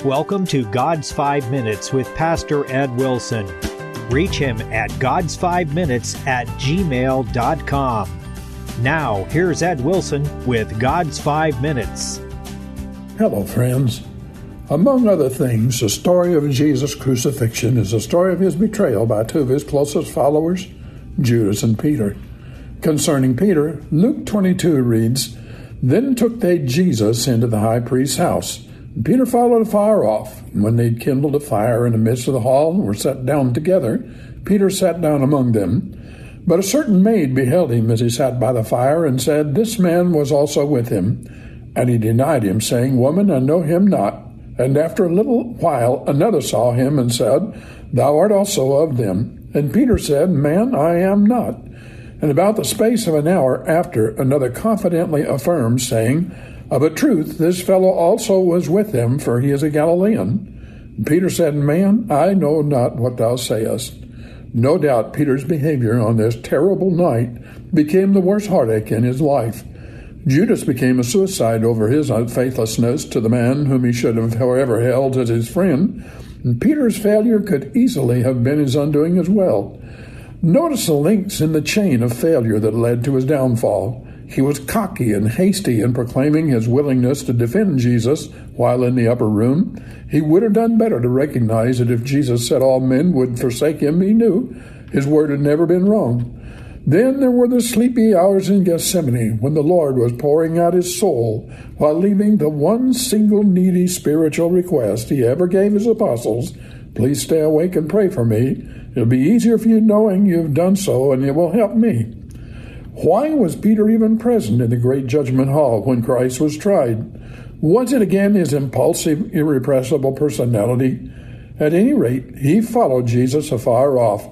welcome to God's 5 Minutes with Pastor Ed Wilson. Reach him at gods5minutes@gmail.com. Now, here's Ed Wilson with God's 5 Minutes. Hello, friends. Among other things, the story of Jesus' crucifixion is the story of his betrayal by two of his closest followers, Judas and Peter. Concerning Peter, Luke 22 reads, "Then took they Jesus into the high priest's house. And Peter followed afar off. And when they'd kindled a fire in the midst of the hall and were sat down together, Peter sat down among them. But a certain maid beheld him as he sat by the fire, and said, This man was also with him. And he denied him, saying, Woman, I know him not. And after a little while another saw him, and said, Thou art also of them. And Peter said, Man, I am not. And about the space of an hour after, another confidently affirmed, saying, Of a truth, this fellow also was with them, for he is a Galilean. And Peter said, Man, I know not what thou sayest. No doubt Peter's behavior on this terrible night became the worst heartache in his life. Judas became a suicide over his unfaithlessness to the man whom he should have, however, held as his friend, and Peter's failure could easily have been his undoing as well. Notice the links in the chain of failure that led to his downfall. He was cocky and hasty in proclaiming his willingness to defend Jesus while in the upper room. He would have done better to recognize that if Jesus said all men would forsake him, he knew his word had never been wrong. Then there were the sleepy hours in Gethsemane when the Lord was pouring out his soul while leaving the one single needy spiritual request he ever gave his apostles, Please stay awake and pray for me. It'll be easier for you knowing you've done so, and it will help me. Why was Peter even present in the great judgment hall when Christ was tried? Was it again his impulsive, irrepressible personality? At any rate, he followed Jesus afar off.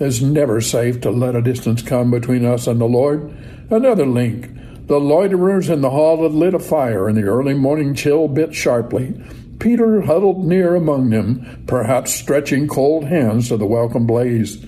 It's never safe to let a distance come between us and the Lord. Another link. The loiterers in the hall had lit a fire, and the early morning chill bit sharply. Peter huddled near among them, perhaps stretching cold hands to the welcome blaze.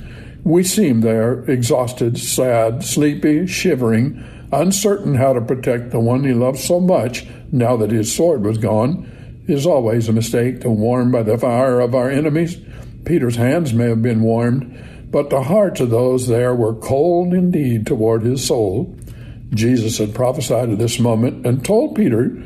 We seem there, exhausted, sad, sleepy, shivering, uncertain how to protect the one he loved so much now that his sword was gone. It is always a mistake to warm by the fire of our enemies. Peter's hands may have been warmed, but the hearts of those there were cold indeed toward his soul. Jesus had prophesied at this moment and told Peter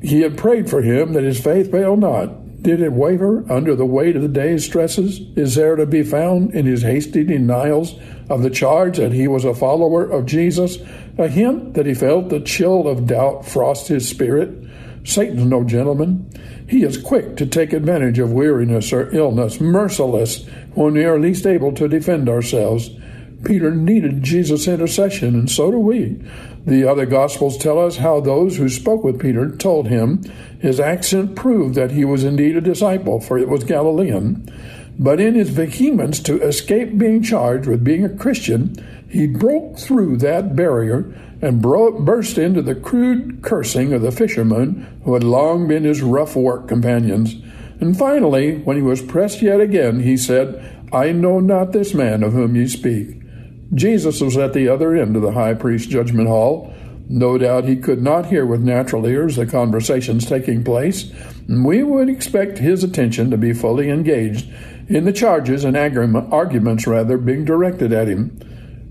he had prayed for him that his faith fail not. Did it waver under the weight of the day's stresses? Is there to be found in his hasty denials of the charge that he was a follower of Jesus a hint that he felt the chill of doubt frost his spirit? Satan's no gentleman. He is quick to take advantage of weariness or illness, merciless when we are least able to defend ourselves. Peter needed Jesus' intercession, and so do we. The other Gospels tell us how those who spoke with Peter told him his accent proved that he was indeed a disciple, for it was Galilean. But in his vehemence to escape being charged with being a Christian, he broke through that barrier and burst into the crude cursing of the fishermen who had long been his rough work companions. And finally, when he was pressed yet again, he said, I know not this man of whom ye speak. Jesus was at the other end of the high priest's judgment hall. No doubt he could not hear with natural ears the conversations taking place, and we would expect his attention to be fully engaged in the charges and arguments being directed at him.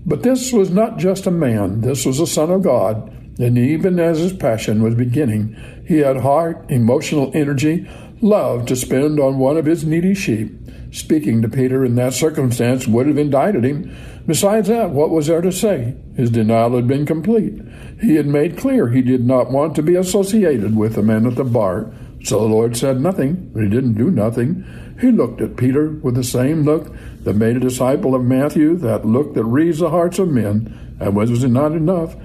But this was not just a man, this was a Son of God, and even as his passion was beginning, he had heart, emotional energy, love to spend on one of his needy sheep. Speaking to Peter in that circumstance would have indicted him. Besides that, what was there to say? His denial had been complete. He had made clear he did not want to be associated with the man at the bar. So the Lord said nothing, but he didn't do nothing. He looked at Peter with the same look that made a disciple of Matthew, that look that reads the hearts of men. And was it not enough?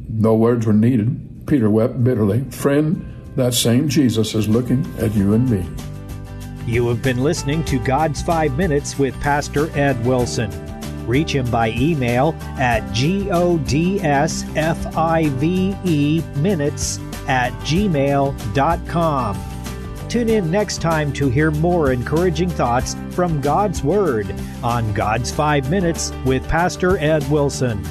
No words were needed. Peter wept bitterly. Friend, that same Jesus is looking at you and me. You have been listening to God's 5 Minutes with Pastor Ed Wilson. Reach him by email at godsfiveminutes@gmail.com. Tune in next time to hear more encouraging thoughts from God's Word on God's 5 Minutes with Pastor Ed Wilson.